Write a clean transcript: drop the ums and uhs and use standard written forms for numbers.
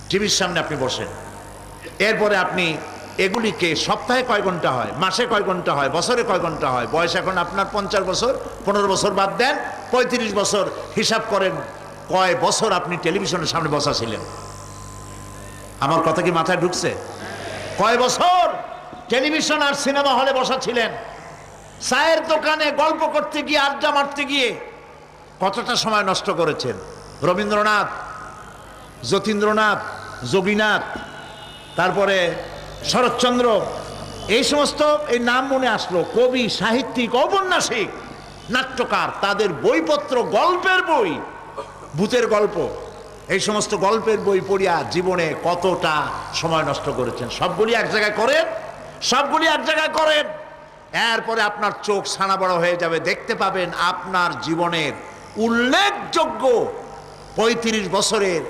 টিভির সামনে আপনি বসেন, এরপরে আপনি এগুলিকে সপ্তাহে কয় ঘন্টা হয়, মাসে কয় ঘন্টা হয়, বছরে কয় ঘন্টা হয়, বয়স এখন আপনার 50 বছর, 15 বছর বাদ দেন, 35 বছর, হিসাব করেন কয় বছর আপনি টেলিভিশনের সামনে বসা ছিলেন। আমার কথা কি মাথায় ঢুকছে? কয় বছর টেলিভিশন আর সিনেমা হলে বসা ছিলেন? চায়ের দোকানে গল্প করতে গিয়ে, আড্ডা মারতে গিয়ে কতটা সময় নষ্ট করেছেন? রবীন্দ্রনাথ, যতীন্দ্রনাথ, যোগীনাথ, তারপরে শরৎচন্দ্র, এই সমস্ত এই নাম মনে আসলো, কবি, সাহিত্যিক, ঔপন্যাসিক, নাট্যকার, তাদের বইপত্র, গল্পের বই, ভূতের গল্প, এই সমস্ত গল্পের বই পড়িয়া জীবনে কতটা সময় নষ্ট করেছেন। সবগুলি এক জায়গায় করেন, সবগুলি এক জায়গায় করেন, এরপরে আপনার চোখ ছানা বড় হয়ে যাবে, দেখতে পাবেন আপনার জীবনের উল্লেখযোগ্য 35 বছরের